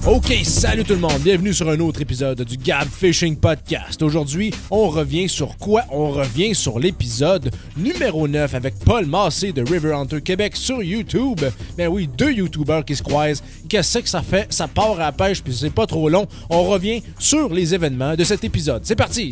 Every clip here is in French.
Ok, salut tout le monde, bienvenue sur un autre épisode du Gab Fishing Podcast. Aujourd'hui, on revient sur quoi? On revient sur l'épisode numéro 9 avec Paul Massé de River Hunter Québec sur YouTube. Ben oui, deux YouTubers qui se croisent. Qu'est-ce que ça fait? Ça part à la pêche puis c'est pas trop long. On revient sur les événements de cet épisode. C'est parti!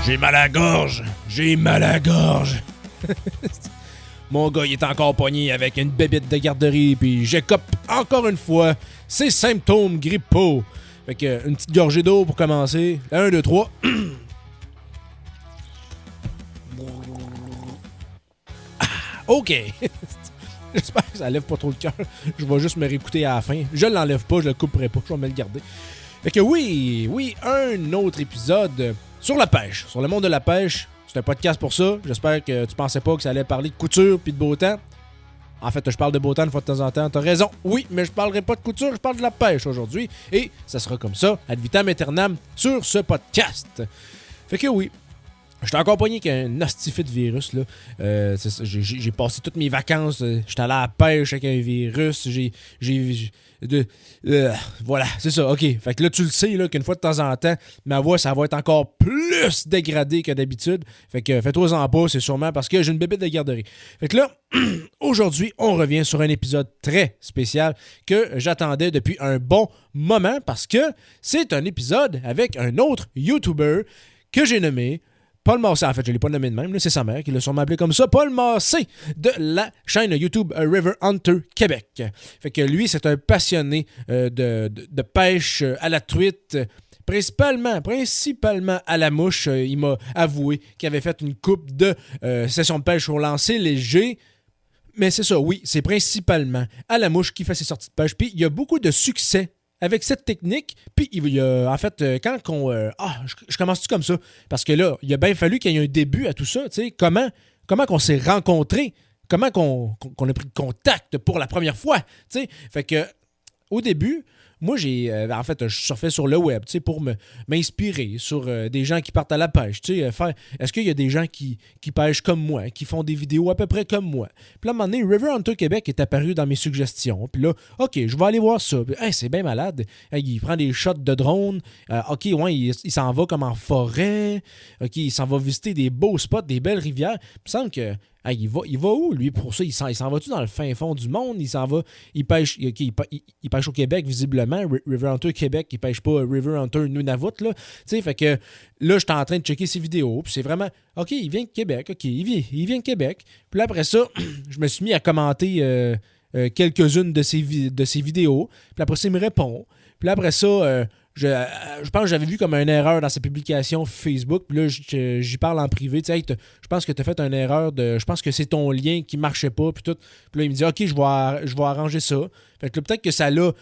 J'ai mal à la gorge. J'ai mal à la gorge. Mon gars, il est encore pogné avec une bébite de garderie, puis j'écope encore une fois ses symptômes grippaux. Fait que, une petite gorgée d'eau pour commencer. 1, 2, 3. OK. J'espère que ça lève pas trop le cœur. Je vais juste me réécouter à la fin. Je l'enlève pas, je le couperai pas, je vais me le garder. Fait que oui, un autre épisode sur la pêche, sur le monde de la pêche. C'est un podcast pour ça. J'espère que tu pensais pas que ça allait parler de couture puis de beau temps. En fait, je parle de beau temps une fois de temps en temps. T'as raison. Oui, mais je parlerai pas de couture, je parle de la pêche aujourd'hui. Et ça sera comme ça, ad vitam aeternam, sur ce podcast. Fait que oui. J'étais encore pogné qu'un hostifit de virus, là. J'ai passé toutes mes vacances. J'étais allé à la pêche avec un virus. Voilà, c'est ça, OK. Fait que là, tu le sais, là, qu'une fois de temps en temps, ma voix, ça va être encore plus dégradée que d'habitude. Fait que fais-toi-en pas, c'est sûrement parce que j'ai une bébête de garderie. Fait que là, aujourd'hui, on revient sur un épisode très spécial que j'attendais depuis un bon moment parce que c'est un épisode avec un autre YouTuber que j'ai nommé Paul Massé. En fait, je ne l'ai pas nommé de même, là, c'est sa mère qui l'a sûrement appelé comme ça. Paul Massé de la chaîne YouTube River Hunter Québec. Fait que lui, c'est un passionné de pêche à la truite, principalement à la mouche. Il m'a avoué qu'il avait fait une coupe de sessions de pêche au lancer léger. Mais c'est ça, oui, c'est principalement à la mouche qu'il fait ses sorties de pêche. Puis il y a beaucoup de succès avec cette technique. Puis, en fait, quand qu'on... je commence-tu comme ça? Parce que là, il a bien fallu qu'il y ait un début à tout ça. Tu sais, comment qu'on s'est rencontrés? Comment qu'on a pris contact pour la première fois? Tu sais, fait que, au début, moi, en fait, je surfais sur le web, tu sais, pour m'inspirer sur des gens qui partent à la pêche, tu sais, est-ce qu'il y a des gens qui pêchent comme moi, qui font des vidéos à peu près comme moi? Puis là, à un moment donné, River Hunter Québec est apparu dans mes suggestions. Puis là, OK, je vais aller voir ça. Puis, hey, c'est bien malade. Hey, il prend des shots de drone. OK, ouais, il s'en va comme en forêt. OK, il s'en va visiter des beaux spots, des belles rivières. Puis il me semble que il va où, lui, pour ça? Il s'en va-tu dans le fin fond du monde? Il s'en va... Il pêche au Québec, visiblement. River Hunter Québec, il pêche pas River Hunter Nunavut, là. Tu sais, fait que là, j'étais en train de checker ses vidéos, puis c'est vraiment... OK, il vient de Québec. OK, il vient de Québec. Puis là, après ça, je me suis mis à commenter quelques-unes de ses vidéos. Puis après ça, il me répond. Puis là, après ça... je pense que j'avais vu comme une erreur dans sa publication Facebook. Puis là, j'y parle en privé. Tu sais, hey, je pense que tu as fait une erreur je pense que c'est ton lien qui marchait pas. Puis tout. Puis là, il me dit OK, je vais arranger ça. Fait que là, peut-être que ça l'a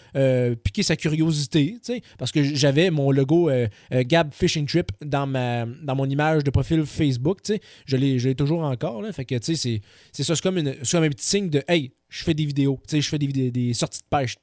piqué sa curiosité. Tu sais, parce que j'avais mon logo Gab Fishing Trip dans mon image de profil Facebook. Tu sais, je l'ai toujours encore. Là. Fait que tu sais, c'est ça. C'est comme un petit signe de hey, je fais des vidéos. Tu sais, je fais des sorties de pêche.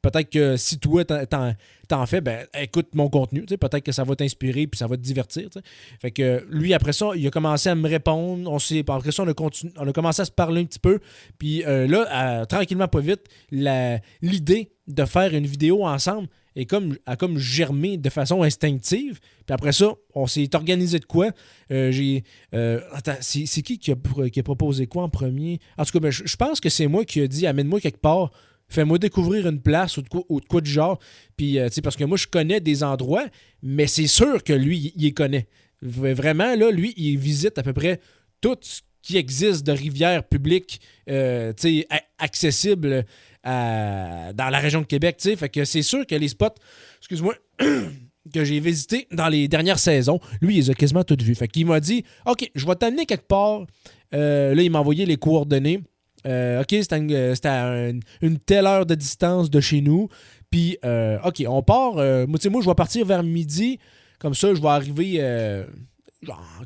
Peut-être que si toi, t'en fais, ben écoute mon contenu, peut-être que ça va t'inspirer puis ça va te divertir. T'sais. Fait que lui, après ça, il a commencé à me répondre. Après ça, on a commencé à se parler un petit peu. Puis là, tranquillement, pas vite, l'idée de faire une vidéo ensemble a comme germé de façon instinctive. Puis après ça, on s'est organisé de quoi? Attends, c'est qui a proposé quoi en premier? En tout cas, ben, je pense que c'est moi qui ai dit « Amène-moi quelque part ». Fais-moi découvrir une place ou de quoi du genre. Puis, tu sais, parce que moi, je connais des endroits, mais c'est sûr que lui, il les connaît. Vraiment, là, lui, il visite à peu près tout ce qui existe de rivières publiques, tu sais, accessibles dans la région de Québec, tu sais. Fait que c'est sûr que les spots, excuse-moi, que j'ai visités dans les dernières saisons, lui, il les a quasiment toutes vues. Fait qu'il m'a dit, OK, je vais t'amener quelque part. Là, il m'a envoyé les coordonnées. OK, c'était à une telle heure de distance de chez nous. Puis, OK, on part. Moi, je vais partir vers midi. Comme ça, je vais arriver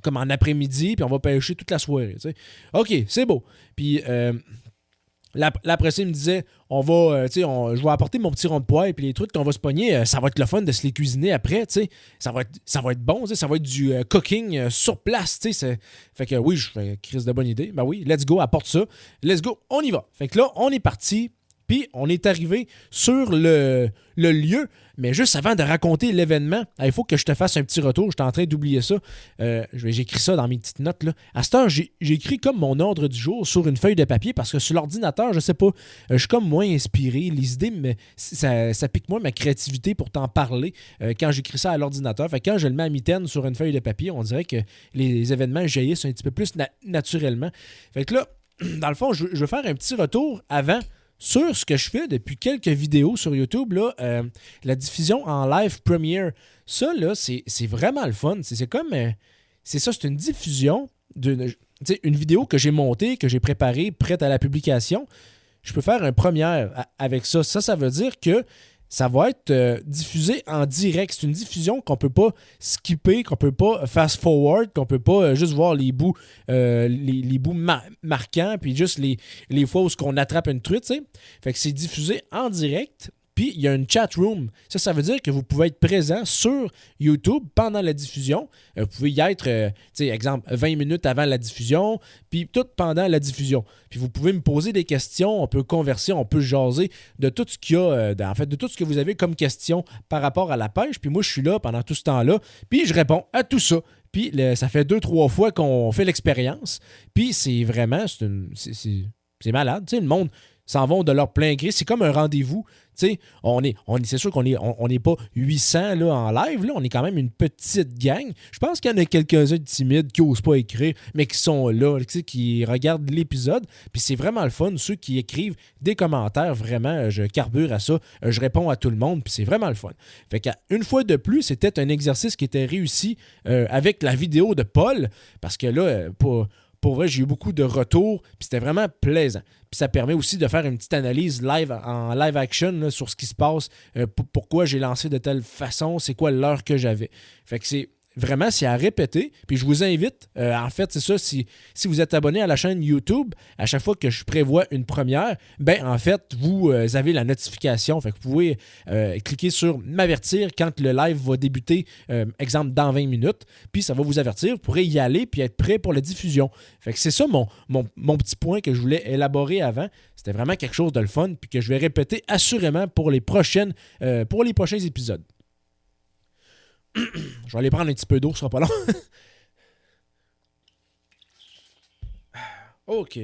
comme en après-midi, puis on va pêcher toute la soirée. T'sais. OK, c'est beau. Puis, après ça, il me disait, je vais apporter mon petit rond de poêle, puis les trucs qu'on va se pogner, ça va être le fun de se les cuisiner après, tu sais. Ça va être bon, ça va être du cooking sur place, tu sais. Fait que oui, je fais crise de bonne idée. Ben oui, let's go, apporte ça. Let's go, on y va. Fait que là, on est parti. Puis, on est arrivé sur le lieu, mais juste avant de raconter l'événement, il faut que je te fasse un petit retour. J'étais en train d'oublier ça. J'ai écrit ça dans mes petites notes. Là. À cette heure, j'ai écrit comme mon ordre du jour sur une feuille de papier parce que sur l'ordinateur, je sais pas, je suis comme moins inspiré. Les idées, ça pique moins ma créativité pour t'en parler quand j'écris ça à l'ordinateur. Fait que quand je le mets à mitaine sur une feuille de papier, on dirait que les événements jaillissent un petit peu plus naturellement. Fait que là, dans le fond, je veux faire un petit retour avant sur ce que je fais depuis quelques vidéos sur YouTube, là, la diffusion en live premiere. Ça, là, c'est vraiment le fun. C'est comme... c'est ça, c'est une diffusion une vidéo que j'ai montée, que j'ai préparée, prête à la publication. Je peux faire un première avec ça. Ça veut dire que ça va être diffusé en direct. C'est une diffusion qu'on peut pas skipper, qu'on peut pas fast-forward, qu'on peut pas juste voir les bouts, les bouts marquants, puis juste les fois où on attrape une truite, tu sais. Fait que c'est diffusé en direct. Puis, il y a une chat room. Ça veut dire que vous pouvez être présent sur YouTube pendant la diffusion. Vous pouvez y être, exemple, 20 minutes avant la diffusion, puis tout pendant la diffusion. Puis, vous pouvez me poser des questions, on peut converser, on peut jaser de tout ce qu'il y a, de tout ce que vous avez comme question par rapport à la pêche. Puis, moi, je suis là pendant tout ce temps-là, puis je réponds à tout ça. Puis, ça fait 2-3 fois qu'on fait l'expérience. Puis, c'est vraiment, c'est malade. Tu sais, le monde s'en vont de leur plein gré. C'est comme un rendez-vous. C'est sûr qu'on n'est pas 800 là, en live. Là. On est quand même une petite gang. Je pense qu'il y en a quelques-uns de timides qui n'osent pas écrire, mais qui sont là, qui regardent l'épisode. Puis c'est vraiment le fun. Ceux qui écrivent des commentaires, vraiment, je carbure à ça. Je réponds à tout le monde. Puis c'est vraiment le fun. Fait qu'une fois de plus, c'était un exercice qui était réussi avec la vidéo de Paul. Parce que là, pour vrai, j'ai eu beaucoup de retours, puis c'était vraiment plaisant. Puis ça permet aussi de faire une petite analyse en live action là, sur ce qui se passe, pourquoi j'ai lancé de telle façon, c'est quoi l'heure que j'avais. Fait que c'est à répéter. Puis je vous invite, en fait, c'est ça, si vous êtes abonné à la chaîne YouTube, à chaque fois que je prévois une première, en fait, vous avez la notification. Fait que vous pouvez cliquer sur m'avertir quand le live va débuter, exemple, dans 20 minutes. Puis ça va vous avertir, vous pourrez y aller puis être prêt pour la diffusion. Fait que c'est ça mon petit point que je voulais élaborer avant. C'était vraiment quelque chose de le fun puis que je vais répéter assurément pour les prochains épisodes. Je vais aller prendre un petit peu d'eau, ce sera pas long. OK.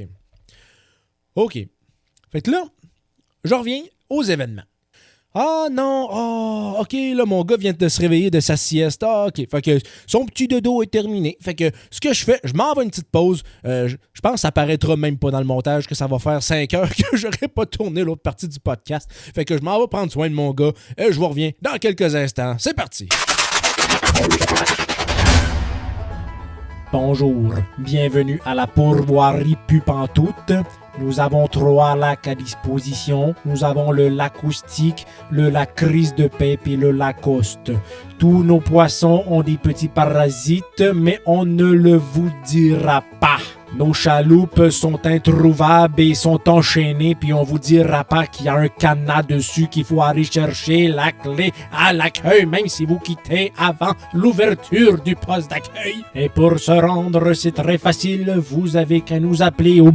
Fait que là, je reviens aux événements. Ah non, OK, là, mon gars vient de se réveiller de sa sieste. Ah, OK. Fait que son petit dodo est terminé. Fait que ce que je fais, je m'en vais une petite pause. Je pense que ça paraîtra même pas dans le montage que ça va faire 5 heures que j'aurais pas tourné l'autre partie du podcast. Fait que je m'en vais prendre soin de mon gars. Je vous reviens dans quelques instants. C'est parti! Bonjour, bienvenue à la pourvoirie Pupantoute. Nous avons 3 lacs à disposition. Nous avons le l'acoustique, le lac Crise de Pep et le Lacoste. Tous nos poissons ont des petits parasites, mais on ne le vous dira pas. Nos chaloupes sont introuvables et sont enchaînées, puis on vous dira pas qu'il y a un cadenas dessus qu'il faut aller chercher la clé à l'accueil, même si vous quittez avant l'ouverture du poste d'accueil. Et pour se rendre, c'est très facile, vous avez qu'à nous appeler au...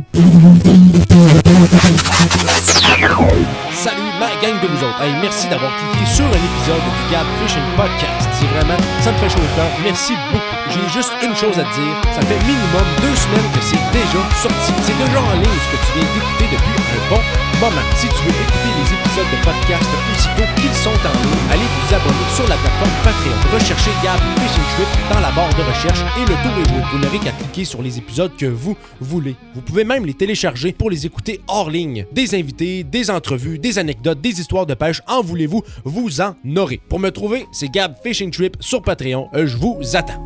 Salut ma gang de vous autres. Hey, merci d'avoir cliqué sur un épisode du Gab Fishing Podcast. C'est vraiment, ça me fait chaud au cœur. Merci beaucoup. J'ai juste une chose à te dire. Ça fait minimum 2 semaines que c'est déjà sorti. C'est déjà en ligne ce que tu viens d'écouter depuis un bon moment. Si tu veux écouter les épisodes de podcast aussitôt qu'ils sont en ligne, allez vous abonner sur la plateforme Patreon. Recherchez Gab Fishing Trip dans la barre de recherche et le tour est joué. Vous n'aurez qu'à cliquer sur les épisodes que vous voulez. Vous pouvez même les télécharger pour les écouter hors ligne. Des invités, des entrevues, des anecdotes, des histoires de pêche, en voulez-vous, vous en aurez. Pour me trouver, c'est Gab Fishing Trip sur Patreon. Je vous attends.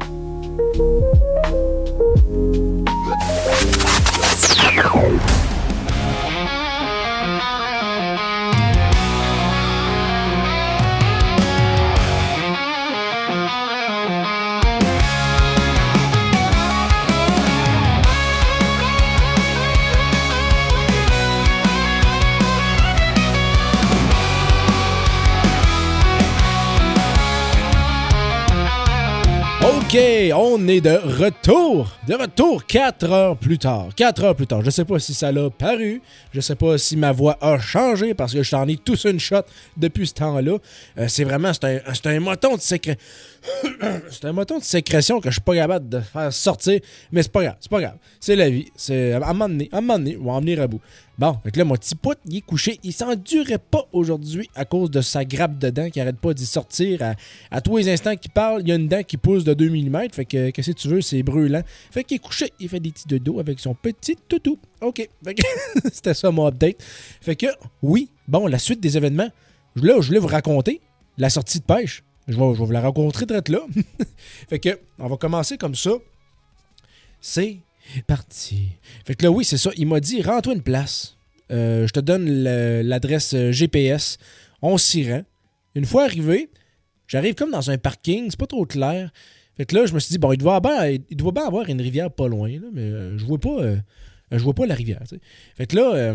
OK, on est de retour. De retour 4 heures plus tard. 4 heures plus tard. Je sais pas si ça l'a paru. Je sais pas si ma voix a changé parce que je t'en ai tous une shot depuis ce temps-là. C'est un moton de sécrétion. C'est un moton de sécrétion que je suis pas capable de faire sortir. Mais c'est pas grave. C'est la vie. C'est à un moment donné, on va en venir à bout. Bon, donc là, mon petit pote, il est couché. Il s'endurait pas aujourd'hui à cause de sa grappe de dents qui arrête pas d'y sortir. À tous les instants qu'il parle, il y a une dent qui pousse de 2 mm. Fait que, qu'est-ce que tu veux, c'est brûlant. Fait qu'il est couché, il fait des petits dodos avec son petit toutou. OK. Fait que c'était ça mon update. Fait que, oui, bon, la suite des événements. Là, je voulais vous raconter la sortie de pêche. Je vais vous la rencontrer direct là. Fait que, on va commencer comme ça. C'est parti. Fait que là, oui, c'est ça. Il m'a dit, rends-toi une place. Je te donne l'adresse GPS. On s'y rend. Une fois arrivé, j'arrive comme dans un parking. C'est pas trop clair. Fait que là, je me suis dit, bon, il doit bien avoir une rivière pas loin. Là, mais je vois pas la rivière. T'sais. Fait que là,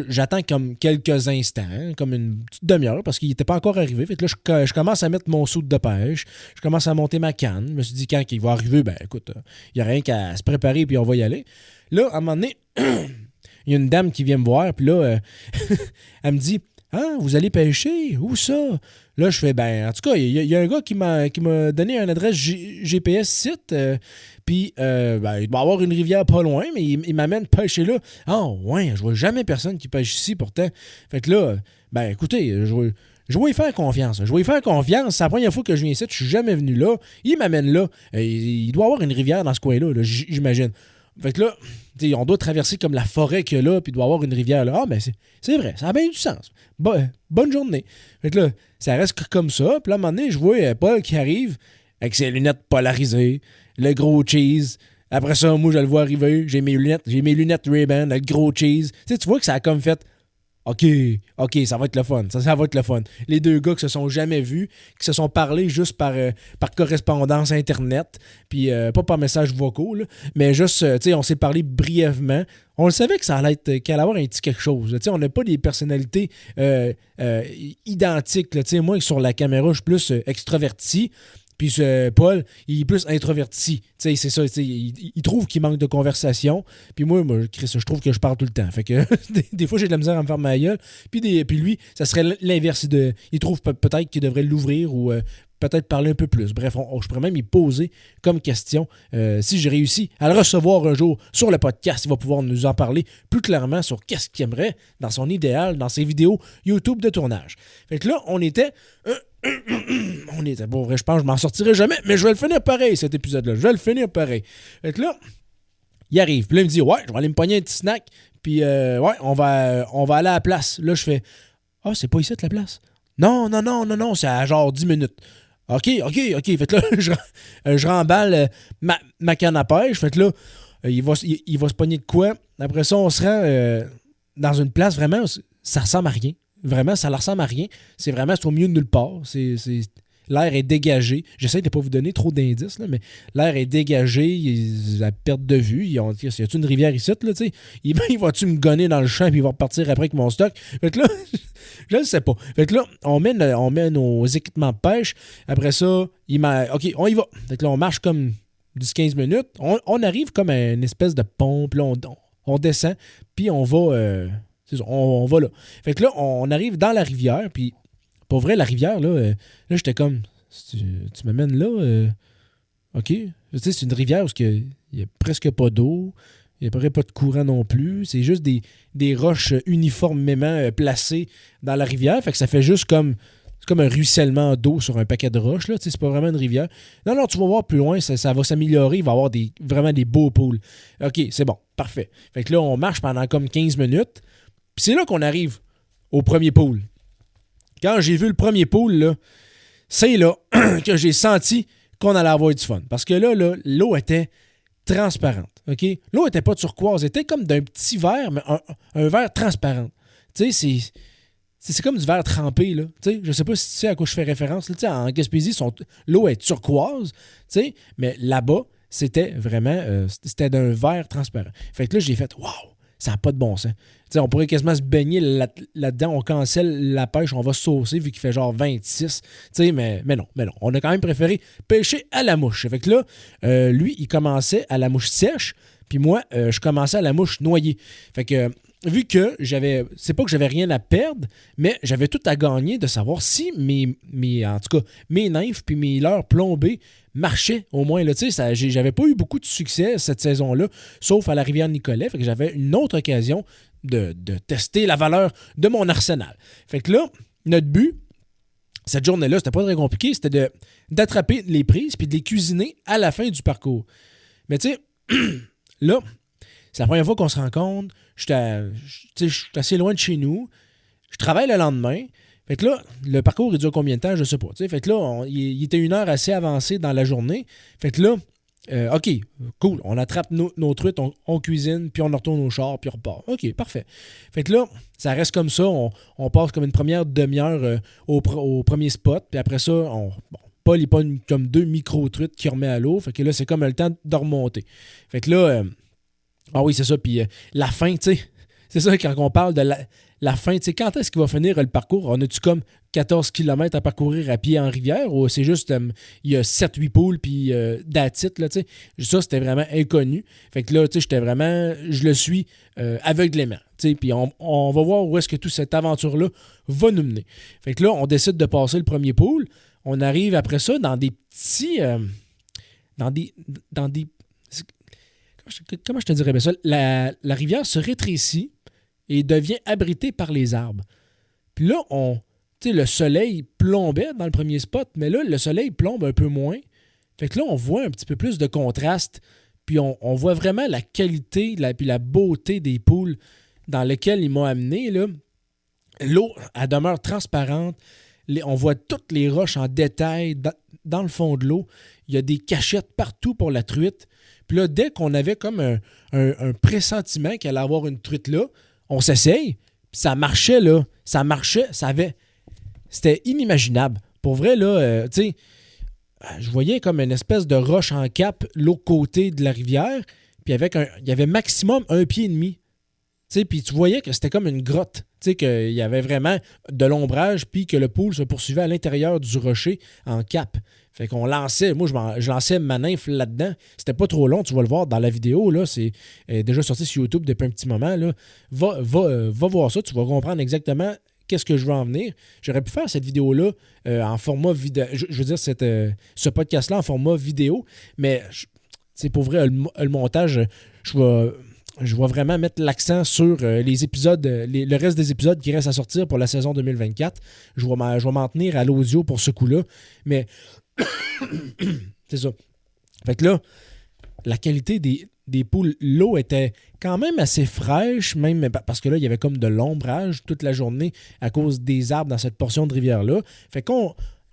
j'attends comme quelques instants, hein, comme une petite demi-heure, parce qu'il n'était pas encore arrivé. Fait que là, je commence à mettre mon soude de pêche. Je commence à monter ma canne. Je me suis dit, quand il va arriver, ben écoute, il n'y a rien qu'à se préparer puis on va y aller. Là, à un moment donné, il y a une dame qui vient me voir, puis là, elle me dit, « Ah, vous allez pêcher? Où ça? » Là, je fais, ben, en tout cas, il y a un gars qui m'a donné une adresse GPS site, puis ben, il doit y avoir une rivière pas loin, mais il m'amène pêcher là. Ah, ouais, je vois jamais personne qui pêche ici, pourtant. Fait que là, ben, écoutez, je vais y faire confiance. C'est la première fois que je viens ici, je suis jamais venu là. Il m'amène là. Il doit y avoir une rivière dans ce coin-là, là, j'imagine. Fait que là, on doit traverser comme la forêt qu'il y a là, puis il doit y avoir une rivière là. Ah, ben c'est vrai, ça a bien du sens. Bonne journée. Fait que là, ça reste comme ça. Puis là, à un moment donné, je vois Paul qui arrive avec ses lunettes polarisées, le gros cheese. Après ça, moi, je le vois arriver. J'ai mes lunettes Ray-Ban, le gros cheese. Tu vois que ça a comme fait... OK, ça va être le fun. Ça va être le fun. Les deux gars qui se sont jamais vus, qui se sont parlé juste par correspondance Internet, puis pas par messages vocaux, là, mais juste, on s'est parlé brièvement. On le savait que ça allait avoir un petit quelque chose. On n'a pas des personnalités identiques. Là. Moi, sur la caméra, je suis plus extraverti. Puis Paul, il est plus introverti. C'est ça. Il trouve qu'il manque de conversation. Puis moi, Chris, je trouve que je parle tout le temps. Fait que des fois, j'ai de la misère à me faire ma gueule. Puis lui, ça serait l'inverse. Il trouve peut-être qu'il devrait l'ouvrir ou peut-être parler un peu plus. Bref, je pourrais même y poser comme question. Si j'ai réussi à le recevoir un jour sur le podcast, il va pouvoir nous en parler plus clairement sur qu'est-ce qu'il aimerait dans son idéal, dans ses vidéos YouTube de tournage. Fait que là, on était... bon, vrai, je pense que je m'en sortirai jamais, mais je vais le finir pareil, cet épisode-là. Je vais le finir pareil. Fait que là, il arrive. Puis là, il me dit, ouais, je vais aller me pogner un petit snack. Puis, ouais, on va aller à la place. Là, je fais, ah, c'est pas ici la place? Non, c'est à genre 10 minutes. OK. Fait que là, je remballe ma canne à pêche. Fait que là, il va se pogner de quoi? Après ça, on se rend dans une place vraiment, ça ressemble à rien. Vraiment, ça ne ressemble à rien. C'est vraiment au milieu de nulle part. L'air est dégagé. J'essaie de ne pas vous donner trop d'indices, là, mais l'air est dégagé. À perte de vue. Y a-t-il une rivière ici? Là, il va-tu me gonner dans le champ et il va repartir après avec mon stock? Fait que là, je ne sais pas. Fait que là, on met nos équipements de pêche. Après ça, OK, on y va. Fait que là, on marche comme 10-15 minutes. On arrive comme à une espèce de pont. Puis là, on descend. Puis on va... c'est ça, on va là. Fait que là, on arrive dans la rivière, puis pour vrai, la rivière, là j'étais comme, tu m'amènes là, OK. C'est une rivière où il n'y a presque pas d'eau, il n'y a pas de courant non plus, c'est juste des roches uniformément placées dans la rivière, fait que ça fait juste comme un ruissellement d'eau sur un paquet de roches, là, c'est pas vraiment une rivière. Non, tu vas voir plus loin, ça va s'améliorer, il va y avoir vraiment des beaux pools. OK, c'est bon, parfait. Fait que là, on marche pendant comme 15 minutes, puis c'est là qu'on arrive au premier pool. Quand j'ai vu le premier pool, là, c'est là que j'ai senti qu'on allait avoir du fun. Parce que là, l'eau était transparente. OK? L'eau n'était pas turquoise. Elle était comme d'un petit verre, mais un verre transparent. Tu sais, c'est comme du verre trempé. Là. Tu sais, je ne sais pas si tu sais à quoi je fais référence. Là, tu sais, en Gaspésie, l'eau est turquoise. Tu sais, mais là-bas, c'était vraiment c'était d'un verre transparent. Fait que là, j'ai fait « Wow! Ça n'a pas de bon sens. T'sais, on pourrait quasiment se baigner là-dedans. On cancelle la pêche, on va saucer vu qu'il fait genre 26. Mais non. On a quand même préféré pêcher à la mouche. Fait que là, lui, il commençait à la mouche sèche, puis moi, je commençais à la mouche noyée. Fait que vu que c'est pas que j'avais rien à perdre, mais j'avais tout à gagner de savoir si en tout cas, mes nymphes puis mes leurres plombées marchaient au moins. Là, j'avais pas eu beaucoup de succès cette saison-là, sauf à la rivière Nicolet. Fait que j'avais une autre occasion de tester la valeur de mon arsenal. Fait que là, notre but, cette journée-là, c'était pas très compliqué, c'était d'attraper les prises puis de les cuisiner à la fin du parcours. Mais tu sais, là, c'est la première fois qu'on se rencontre. Je suis assez loin de chez nous. Je travaille le lendemain. Fait que là, le parcours, il dure combien de temps? Je sais pas. Fait que là, il était une heure assez avancée dans la journée. Fait que là, OK, cool. On attrape nos truites, on cuisine, puis on retourne au char, puis on repart. OK, parfait. Fait que là, ça reste comme ça. On passe comme une première demi-heure au premier spot. Puis après ça, Paul, il pogne comme 2 micro-truites qu'il remet à l'eau. Fait que là, c'est comme le temps de remonter. Fait que là... ah oui, c'est ça. Puis la fin, tu sais, c'est ça quand on parle de la fin, tu sais, quand est-ce qu'il va finir le parcours? On a-tu comme 14 km à parcourir à pied en rivière ou c'est juste, il y a 7-8 poules puis that's it, là, tu sais. Ça, c'était vraiment inconnu. Fait que là, tu sais, je le suis aveuglément, tu sais. Puis on va voir où est-ce que toute cette aventure-là va nous mener. Fait que là, on décide de passer le premier pool. On arrive après ça dans des petits... dans des comment je te dirais bien ça? La rivière se rétrécit et devient abritée par les arbres. Puis là, le soleil plombait dans le premier spot, mais là, le soleil plombe un peu moins. Fait que là, on voit un petit peu plus de contraste, puis on voit vraiment la qualité puis la beauté des poules dans lesquelles il m'a amené. Là. L'eau, elle demeure transparente. On voit toutes les roches en détail dans le fond de l'eau. Il y a des cachettes partout pour la truite. Puis là, dès qu'on avait comme un pressentiment qu'il allait avoir une truite là, on s'essaye, puis ça marchait, là. Ça marchait, c'était inimaginable. Pour vrai, là, tu sais, je voyais comme une espèce de roche en cap l'autre côté de la rivière, puis il y avait maximum 1,5 pied. Tu sais, puis tu voyais que c'était comme une grotte. Tu sais, qu'il y avait vraiment de l'ombrage, puis que le pool se poursuivait à l'intérieur du rocher en cap. Fait qu'on lançait, moi je lançais ma nymphe là-dedans. C'était pas trop long, tu vas le voir dans la vidéo, là, c'est déjà sorti sur YouTube depuis un petit moment. Là. Va voir ça, tu vas comprendre exactement qu'est-ce que je veux en venir. J'aurais pu faire cette vidéo-là en format vidéo. Je veux dire, ce podcast-là en format vidéo, mais c'est pour vrai, le montage, je vais vraiment mettre l'accent sur les épisodes, le reste des épisodes qui restent à sortir pour la saison 2024. Je vais m'en tenir à l'audio pour ce coup-là. Mais c'est ça. Fait que là, la qualité des poules, l'eau était quand même assez fraîche, même parce que là, il y avait comme de l'ombrage toute la journée à cause des arbres dans cette portion de rivière-là. Fait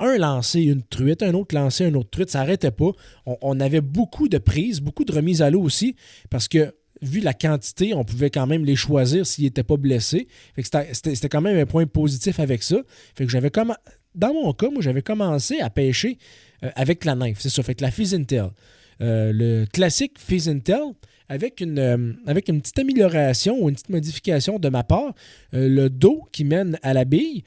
un lançait une truite, un autre lançait une autre truite, ça n'arrêtait pas. On avait beaucoup de prises, beaucoup de remises à l'eau aussi, parce que vu la quantité, on pouvait quand même les choisir s'ils n'étaient pas blessés. Fait que c'était quand même un point positif avec ça. Fait que dans mon cas, moi, j'avais commencé à pêcher avec la nymphe. C'est ça, fait que la Fish-N-Tail. Le classique Fish-N-Tail avec une petite amélioration ou une petite modification de ma part. Le dos qui mène à la bille,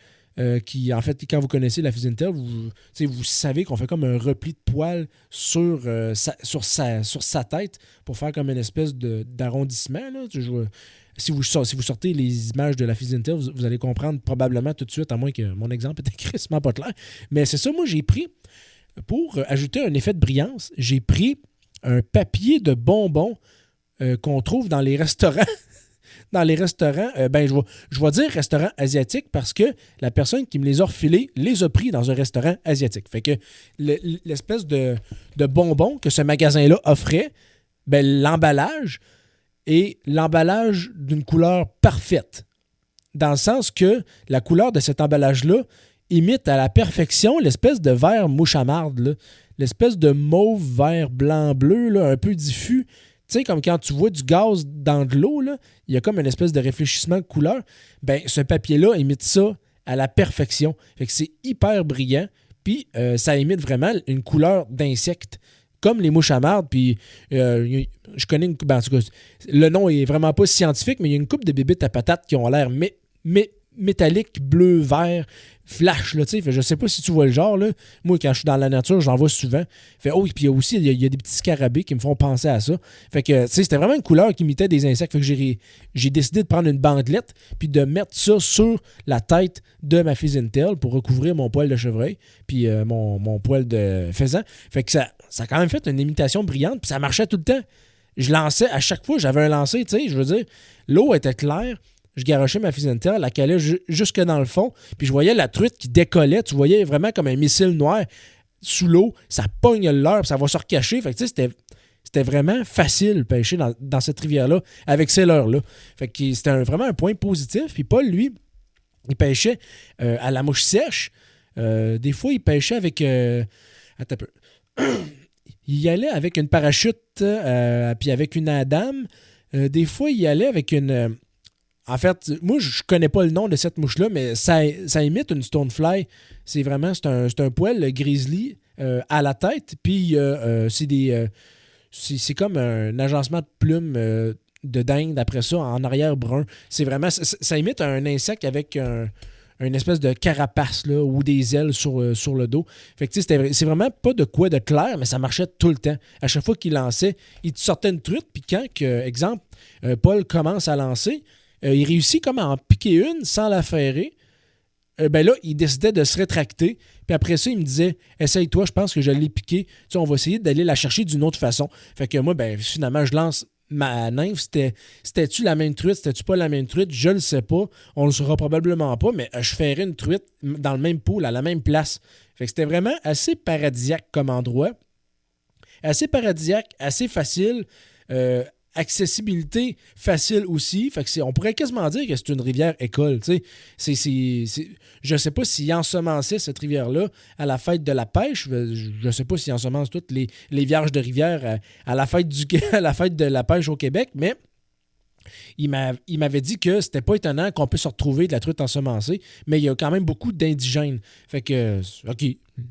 qui, en fait, quand vous connaissez la Fish-N-Tail, vous savez qu'on fait comme un repli de poil sur sa tête pour faire comme une espèce d'arrondissement. Là. Si vous sortez les images de la Fish-N-Tail, vous allez comprendre probablement tout de suite, à moins que mon exemple était crissement pas clair. Mais c'est ça, moi, j'ai pris, pour ajouter un effet de brillance, j'ai pris un papier de bonbons qu'on trouve dans les restaurants. Dans les restaurants, je vais dire restaurant asiatique parce que la personne qui me les a refilés les a pris dans un restaurant asiatique. Fait que l'espèce de bonbons que ce magasin-là offrait, l'emballage est l'emballage d'une couleur parfaite. Dans le sens que la couleur de cet emballage-là imite à la perfection l'espèce de vert mouche à marde, là. L'espèce de mauve, vert, blanc, bleu, là, un peu diffus. Tu sais, comme quand tu vois du gaz dans de l'eau, là, il y a comme une espèce de réfléchissement de couleur. Ce papier-là imite ça à la perfection. Fait que c'est hyper brillant. Puis, ça imite vraiment une couleur d'insecte. comme les mouches à marde, puis je connais une couple, en tout cas, le nom est vraiment pas scientifique, mais il y a une couple de bébites à patates qui ont l'air métallique, bleu, vert, flash, là, tu sais. Je sais pas si tu vois le genre, là. Moi, quand je suis dans la nature, j'en vois souvent. Puis il y a aussi, il y a des petits scarabées qui me font penser à ça. Fait que, tu sais, c'était vraiment une couleur qui imitait des insectes. Fait que j'ai décidé de prendre une bandelette puis de mettre ça sur la tête de ma Pheasantail pour recouvrir mon poil de chevreuil puis mon poil de faisan. Fait que ça a quand même fait une imitation brillante puis ça marchait tout le temps. Je lançais, à chaque fois, j'avais un lancer, tu sais, je veux dire, l'eau était claire. Je garochais ma Pheasantail, elle calait jusque dans le fond. Puis je voyais la truite qui décollait. Tu voyais vraiment comme un missile noir sous l'eau. Ça pogne le leurre, puis ça va se recacher. Fait que tu sais, c'était vraiment facile de pêcher dans cette rivière-là avec ces leurres-là. Fait que c'était vraiment un point positif. Puis Paul, lui, il pêchait à la mouche sèche. Des fois, il pêchait avec... attends un peu. Il y allait avec une parachute, puis avec une Adam. Des fois, il y allait avec une... En fait, moi, je connais pas le nom de cette mouche-là, mais ça imite une stonefly. C'est un poil grizzly à la tête, puis c'est comme un agencement de plumes de dinde après ça, en arrière brun. C'est vraiment... Ça imite un insecte avec une espèce de carapace là, ou des ailes sur le dos. Fait que c'est vraiment pas de quoi de clair, mais ça marchait tout le temps. À chaque fois qu'il lançait, il te sortait une truite, puis quand, exemple, Paul commence à lancer... il réussit comme à en piquer une sans la ferrer. Ben là, il décidait de se rétracter. Puis après ça, il me disait « Essaye-toi, je pense que je l'ai piqué. Tu sais, on va essayer d'aller la chercher d'une autre façon. » Fait que moi, ben finalement, je lance ma nymphe. C'était-tu la même truite? C'était-tu pas la même truite? Je le sais pas. On le saura probablement pas, mais je ferais une truite dans le même pool, à la même place. Fait que c'était vraiment assez paradisiaque comme endroit. Assez paradisiaque, assez facile. Accessibilité facile aussi. Fait que on pourrait quasiment dire que c'est une rivière école. Je ne sais pas s'il ensemençait cette rivière-là à la fête de la pêche. Je ne sais pas s'il ensemence toutes les vierges de rivière à la fête à la fête de la pêche au Québec, mais il m'avait dit que c'était pas étonnant qu'on puisse se retrouver de la truite ensemencée, mais il y a quand même beaucoup d'indigènes. Fait que, OK,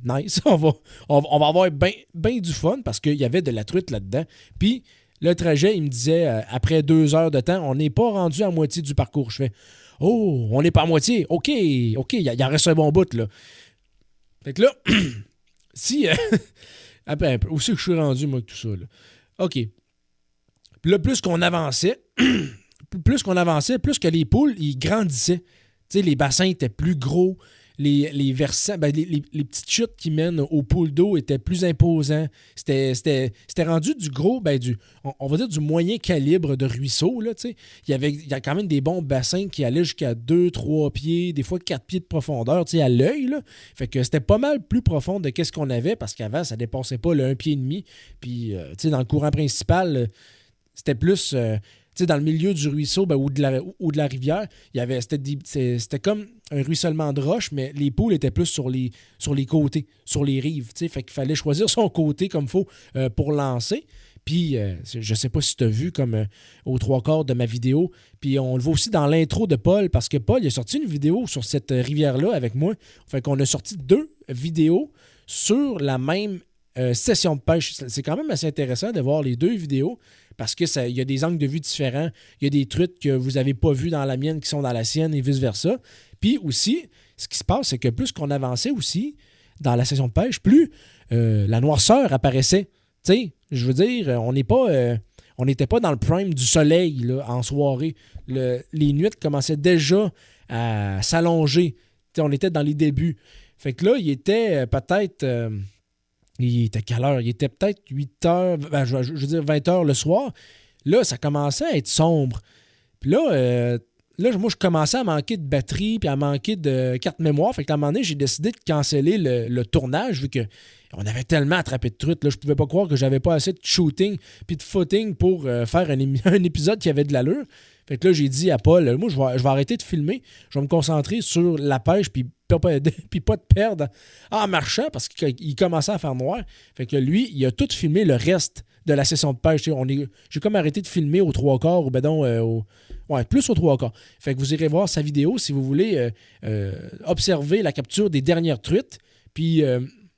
nice. On va avoir bien du fun parce qu'il y avait de la truite là-dedans. Puis, le trajet, il me disait, après 2 heures de temps, on n'est pas rendu à moitié du parcours. Je fais, oh, on n'est pas à moitié. OK, il en reste un bon bout, là. Fait que là, si... après un peu, où c'est que je suis rendu, moi, avec tout ça, là? OK. Puis là, plus qu'on avançait, plus que les poules, ils grandissaient. Tu sais, les bassins étaient plus gros. Les versants, les petites chutes qui mènent aux poules d'eau étaient plus imposants. C'était rendu du gros, on va dire du moyen calibre de ruisseau. Là, il y a quand même des bons bassins qui allaient jusqu'à 2-3 pieds, des fois 4 pieds de profondeur à l'œil. Là. Fait que c'était pas mal plus profond de ce qu'on avait parce qu'avant, ça dépassait pas le 1,5 pied. Puis, dans le courant principal, c'était plus... dans le milieu du ruisseau ou de la rivière, c'était comme un ruissellement de roche, mais les poules étaient plus sur les côtés, sur les rives. Fait qu'il fallait choisir son côté comme il faut pour lancer. Puis, je sais pas si tu as vu comme aux 3/4 de ma vidéo. Puis, on le voit aussi dans l'intro de Paul, parce que Paul il a sorti une vidéo sur cette rivière-là avec moi. Fait qu'on a sorti 2 vidéos sur la même session de pêche. C'est quand même assez intéressant de voir les 2 vidéos parce qu'il y a des angles de vue différents. Il y a des truites que vous n'avez pas vues dans la mienne qui sont dans la sienne et vice-versa. Puis aussi, ce qui se passe, c'est que plus qu'on avançait aussi dans la session de pêche, plus la noirceur apparaissait. Tu sais, je veux dire, on n'était pas dans le prime du soleil là, en soirée. Les nuits commençaient déjà à s'allonger. Tu sais, on était dans les débuts. Fait que là, il était peut-être... il était quelle heure? Il était peut-être 8 heures, je veux dire 20 heures le soir. Là, ça commençait à être sombre. Puis là, moi, je commençais à manquer de batterie puis à manquer de carte mémoire. Fait qu'à un moment donné, j'ai décidé de canceller le tournage vu qu'on avait tellement attrapé de truites. Là, je pouvais pas croire que j'avais pas assez de shooting puis de footing pour faire un épisode qui avait de l'allure. Fait que là, j'ai dit à Paul, moi, je vais arrêter de filmer. Je vais me concentrer sur la pêche puis pas de perdre en marchant parce qu'il commençait à faire noir. Fait que lui, il a tout filmé le reste de la session de pêche. J'ai comme arrêté de filmer aux 3/4 ou plus aux 3/4. Fait que vous irez voir sa vidéo si vous voulez observer la capture des dernières truites. Puis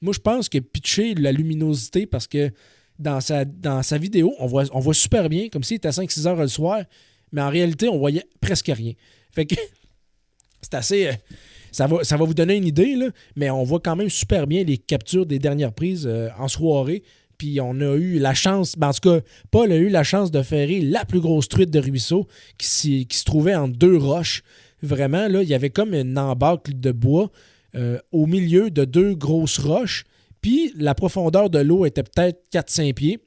moi, je pense que pitcher la luminosité parce que dans sa vidéo, on voit super bien, comme s'il était à 5-6 heures le soir, mais en réalité, on voyait presque rien. Fait que c'est assez... ça va vous donner une idée, là, mais on voit quand même super bien les captures des dernières prises en soirée. Puis on a eu la chance, en tout cas, Paul a eu la chance de ferrer la plus grosse truite de ruisseau qui se trouvait entre deux roches. Vraiment, là, il y avait comme une embâcle de bois au milieu de deux grosses roches. Puis la profondeur de l'eau était peut-être 4-5 pieds.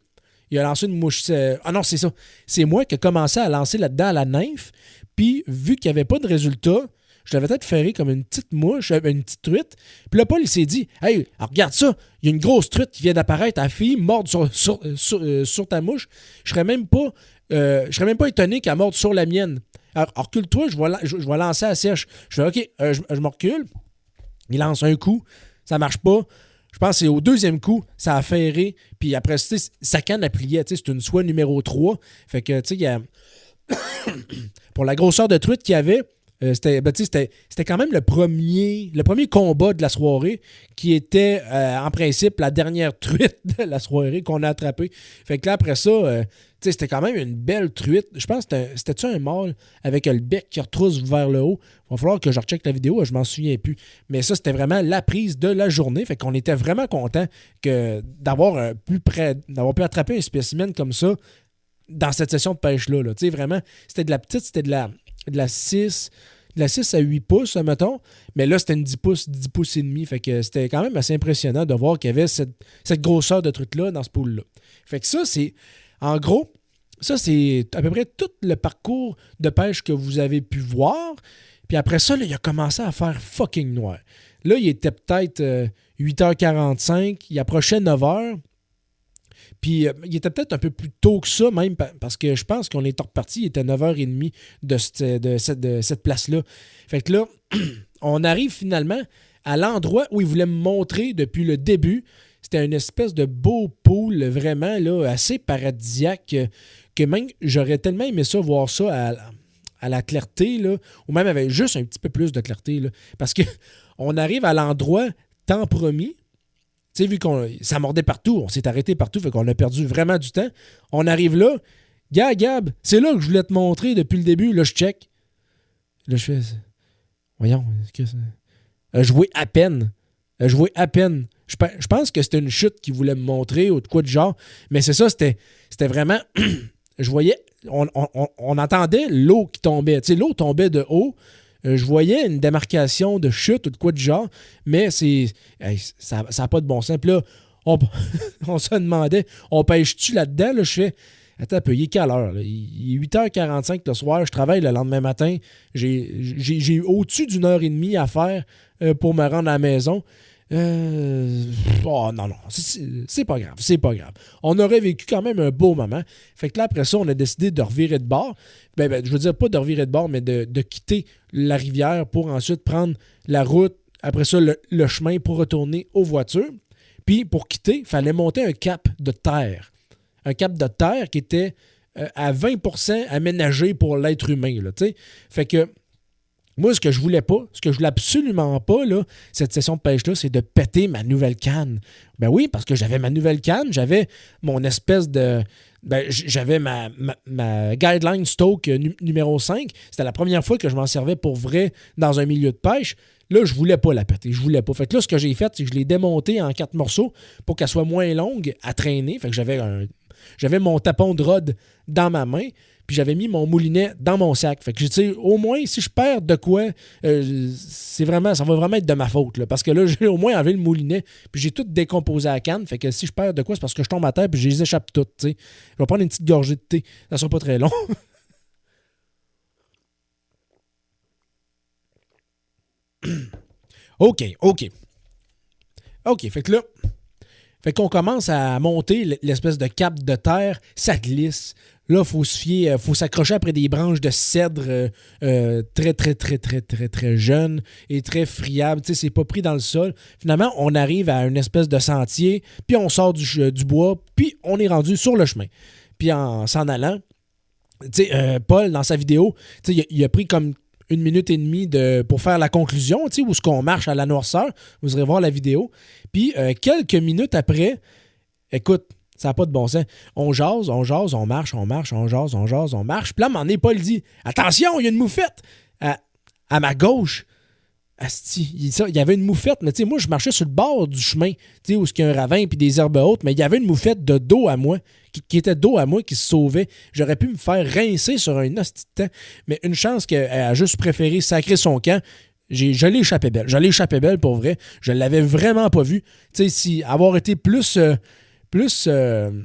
Il a lancé une mouche. Ah non, c'est ça. C'est moi qui ai commencé à lancer là-dedans à la nymphe. Puis vu qu'il n'y avait pas de résultat, je l'avais peut-être ferré comme une petite mouche, une petite truite. Puis là, Paul, il s'est dit, « Hey, alors regarde ça, il y a une grosse truite qui vient d'apparaître à la fille, morde sur ta mouche. Je serais même pas étonné qu'elle morde sur la mienne. Alors recule-toi, je vais lancer à la sèche. » Je fais, « OK, je me recule. » Il lance un coup, ça marche pas. Je pense que c'est au deuxième coup, ça a ferré. Puis après, sa canne a plié. C'est une soie numéro 3. Fait que, tu sais, pour la grosseur de truite qu'il y avait, c'était quand même le premier combat de la soirée qui était en principe la dernière truite de la soirée qu'on a attrapée. Fait que là, après ça, c'était quand même une belle truite. Je pense que c'était-tu un mâle avec le bec qui retrousse vers le haut. Il va falloir que je recheck la vidéo, je m'en souviens plus. Mais ça, c'était vraiment la prise de la journée. Fait qu'on était vraiment contents d'avoir pu attraper un spécimen comme ça dans cette session de pêche-là. Là. Vraiment, c'était de la petite, c'était de la 6 à 8 pouces, mettons. Mais là, c'était une 10 pouces et demi. Fait que c'était quand même assez impressionnant de voir qu'il y avait cette grosseur de truc-là dans ce pool-là. Fait que ça, c'est... En gros, ça, c'est à peu près tout le parcours de pêche que vous avez pu voir. Puis après ça, là, il a commencé à faire fucking noir. Là, il était peut-être 8h45. Il approchait 9h. Puis il était peut-être un peu plus tôt que ça, même, parce que je pense qu'on est reparti, il était 9h30 de cette place-là. Fait que là, on arrive finalement à l'endroit où il voulait me montrer depuis le début. C'était une espèce de beau pool, vraiment, là, assez paradisiaque, que même j'aurais tellement aimé ça, voir ça à la clarté, là, ou même avec juste un petit peu plus de clarté, là, parce qu'on arrive à l'endroit tant promis. Tu sais, vu qu'on ça mordait partout, on s'est arrêté partout, fait qu'on a perdu vraiment du temps. On arrive là. Gab, c'est là que je voulais te montrer depuis le début. Là, je check. Là, je fais... Voyons, qu'est-ce que c'est? Joué à peine. Je pense que c'était une chute qu'il voulait me montrer ou de quoi de genre. Mais c'est ça, c'était vraiment... je voyais... On entendait l'eau qui tombait. Tu sais, l'eau tombait de haut. Je voyais une démarcation de chute ou de quoi de genre, mais ça n'a pas de bon sens. Puis là, on se demandait, on pêche-tu là-dedans? Là, je fais, attends un peu, il est quelle heure? Là? Il est 8h45 le soir, je travaille le lendemain matin. J'ai au-dessus d'une heure et demie à faire pour me rendre à la maison. Oh non, c'est pas grave. On aurait vécu quand même un beau moment. Fait que là, après ça, on a décidé de revirer de bord. Je veux dire, pas de revirer de bord, mais de quitter la rivière pour ensuite prendre la route, après ça, le chemin pour retourner aux voitures. Puis, pour quitter, il fallait monter un cap de terre. Un cap de terre qui était à 20% aménagé pour l'être humain, là, t'sais. Fait que moi, ce que je voulais absolument pas, là, cette session de pêche-là, c'est de péter ma nouvelle canne. Ben oui, parce que j'avais ma nouvelle canne, j'avais mon espèce de... j'avais ma Guideline Stoke numéro 5. C'était la première fois que je m'en servais pour vrai dans un milieu de pêche. Là, je voulais pas la péter, Fait que là, ce que j'ai fait, c'est que je l'ai démontée en 4 morceaux pour qu'elle soit moins longue à traîner. Fait que j'avais mon tapon de rod dans ma main, puis j'avais mis mon moulinet dans mon sac. Fait que, tu sais, au moins, si je perds de quoi, ça va vraiment être de ma faute, là, parce que là, j'ai au moins enlevé le moulinet, puis j'ai tout décomposé à la canne. Fait que si je perds de quoi, c'est parce que je tombe à terre, puis je les échappe toutes, tu sais. Je vais prendre une petite gorgée de thé. Ça sera pas très long. OK. Fait que là, qu'on commence à monter l'espèce de cap de terre, ça glisse. Là, il faut s'accrocher après des branches de cèdre très, très, très, très, très, très jeunes et très friables. Tu sais, c'est pas pris dans le sol. Finalement, on arrive à une espèce de sentier, puis on sort du bois, puis on est rendu sur le chemin. Puis en s'en allant, tu sais, Paul, dans sa vidéo, tu sais, il a pris comme 1 minute et demie pour faire la conclusion, tu sais, où est-ce qu'on marche à la noirceur. Vous irez voir la vidéo. Puis quelques minutes après, écoute, Ça n'a pas de bon sens. On jase, on marche, on jase, on marche. Puis là, à un moment donné, Paul dit « Attention, il y a une moufette! » À ma gauche, asti, il y avait une moufette, mais tu sais, moi, je marchais sur le bord du chemin, tu sais, où il y a un ravin puis des herbes hautes, mais il y avait une moufette de dos à moi, qui était dos à moi, qui se sauvait. J'aurais pu me faire rincer sur un asti de temps, mais une chance qu'elle a juste préféré sacrer son camp. Je l'ai échappé belle. Je l'ai échappé belle, pour vrai. Je l'avais vraiment pas vue. Tu sais, si avoir été plus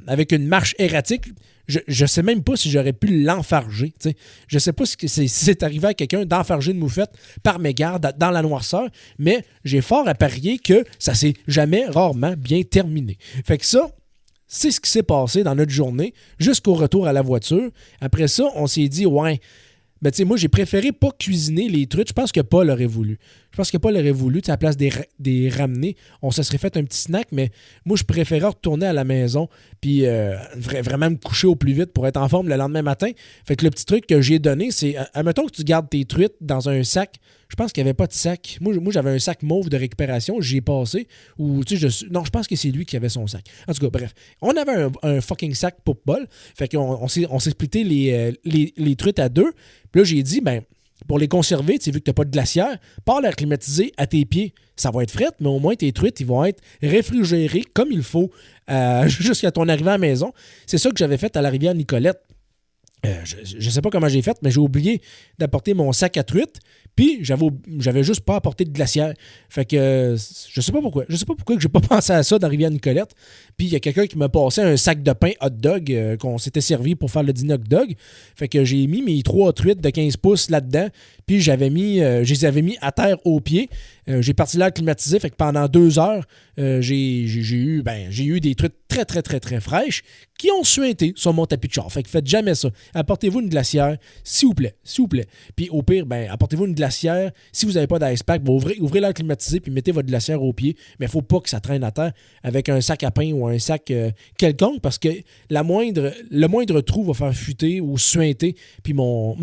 avec une marche erratique, je sais même pas si j'aurais pu l'enfarger. Tu sais. Je sais pas si c'est arrivé à quelqu'un d'enfarger une moufette par mégarde dans la noirceur, mais j'ai fort à parier que ça s'est jamais, rarement bien terminé. Fait que ça, c'est ce qui s'est passé dans notre journée jusqu'au retour à la voiture. Après ça, on s'est dit, ouais, ben tu sais, moi, j'ai préféré pas cuisiner les truites. Je pense que Paul aurait voulu. À la place des ramener, on se serait fait un petit snack, mais moi, je préférais retourner à la maison puis vraiment me coucher au plus vite pour être en forme le lendemain matin. Fait que le petit truc que j'ai donné, c'est, admettons que tu gardes tes truites dans un sac. Je pense qu'il n'y avait pas de sac. Moi, j'avais un sac mauve de récupération. J'y ai passé. Ou, tu sais, non, je pense que c'est lui qui avait son sac. En tout cas, bref. On avait un fucking sac pour Paul. Fait qu'on s'est splitté les truites à deux. Puis là, j'ai dit, ben, pour les conserver, tu sais, vu que tu n'as pas de glacière, pas l'air climatisé à tes pieds. Ça va être fret, mais au moins tes truites, ils vont être réfrigérés comme il faut jusqu'à ton arrivée à la maison. C'est ça que j'avais fait à la rivière Nicolette. Je sais pas comment j'ai fait, mais j'ai oublié d'apporter mon sac à truite. Puis, j'avais juste pas apporté de glacière. Fait que, je sais pas pourquoi. Je sais pas pourquoi que j'ai pas pensé à ça dans Rivière-Nicolette. Puis, il y a quelqu'un qui m'a passé un sac de pain hot dog qu'on s'était servi pour faire le dîner hot dog. Fait que j'ai mis mes 3 truites de 15 pouces là-dedans. Puis, je les avais mis à terre aux pieds. J'ai parti l'air climatisé. Fait que pendant 2 heures, j'ai eu des truites très, très, très, très fraîches qui ont suinté sur mon tapis de char. Fait que faites jamais ça. Apportez-vous une glacière, s'il vous plaît. Puis, au pire, apportez-vous une glacière. Si vous n'avez pas d'ice pack, ouvrez l'air climatisé puis mettez votre glacière au pied. Mais il ne faut pas que ça traîne à terre avec un sac à pain ou un sac quelconque parce que le moindre trou va faire fuiter ou suinter. Puis mon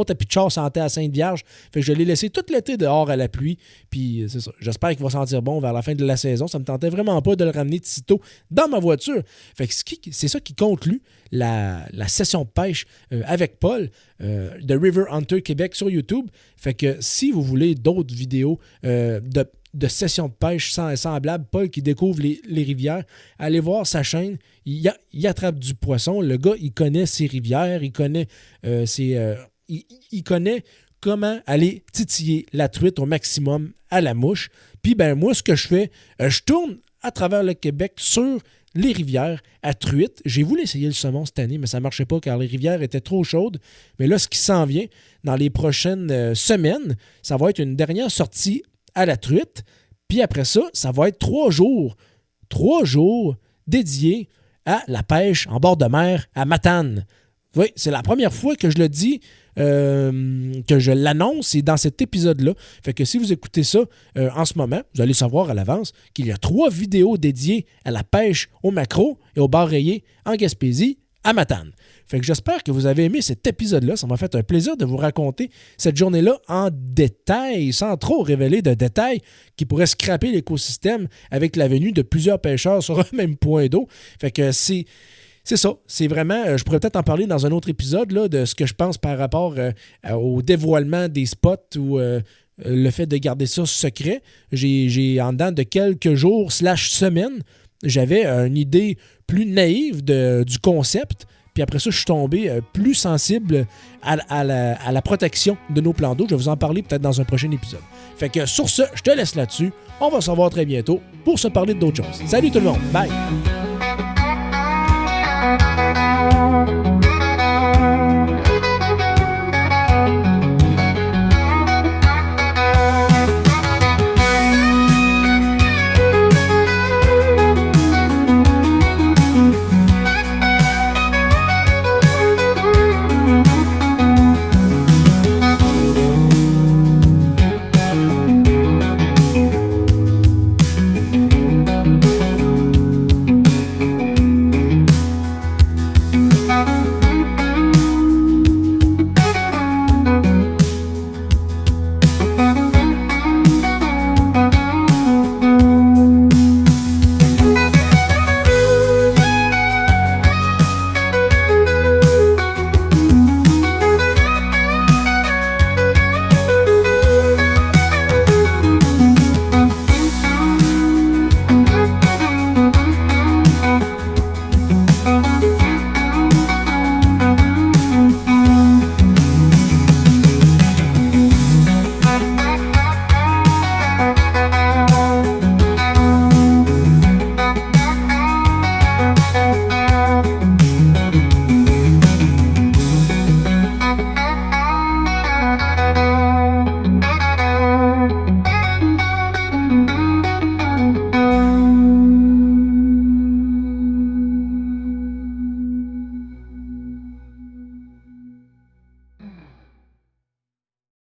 tapis de char sentait à Sainte-Vierge. Fait que je l'ai laissé tout l'été dehors à la pluie. Puis c'est ça. J'espère qu'il va sentir bon vers la fin de la saison. Ça me tentait vraiment pas de le ramener de sitôt dans ma voiture. Fait que c'est ça qui conclut la session de pêche avec Paul de River Hunter Québec sur YouTube. Fait que si vous voulez d'autres vidéos de sessions de pêche semblables, Paul qui découvre les rivières, allez voir sa chaîne. Il attrape du poisson. Le gars, il connaît ses rivières, il connaît il connaît comment aller titiller la truite au maximum à la mouche. Puis moi, ce que je fais, je tourne à travers le Québec sur les rivières à truite. J'ai voulu essayer le saumon cette année, mais ça ne marchait pas car les rivières étaient trop chaudes. Mais là, ce qui s'en vient dans les prochaines semaines, ça va être une dernière sortie à la truite. Puis après ça, ça va être 3 jours. 3 jours dédiés à la pêche en bord de mer à Matane. Oui, c'est la première fois que je le dis, que je l'annonce, c'est dans cet épisode-là. Fait que si vous écoutez ça en ce moment, vous allez savoir à l'avance qu'il y a 3 vidéos dédiées à la pêche au maquereau et au bar rayé en Gaspésie à Matane. Fait que j'espère que vous avez aimé cet épisode-là. Ça m'a fait un plaisir de vous raconter cette journée-là en détail, sans trop révéler de détails qui pourraient scraper l'écosystème avec la venue de plusieurs pêcheurs sur un même point d'eau. Fait que c'est ça. C'est vraiment, je pourrais peut-être en parler dans un autre épisode là, de ce que je pense par rapport au dévoilement des spots ou le fait de garder ça secret. J'ai en dedans de quelques jours / semaines, j'avais une idée plus naïve du concept. Puis après ça, je suis tombé plus sensible à la protection de nos plans d'eau. Je vais vous en parler peut-être dans un prochain épisode. Fait que sur ce, je te laisse là-dessus. On va se revoir très bientôt pour se parler d'autres choses. Salut tout le monde. Bye!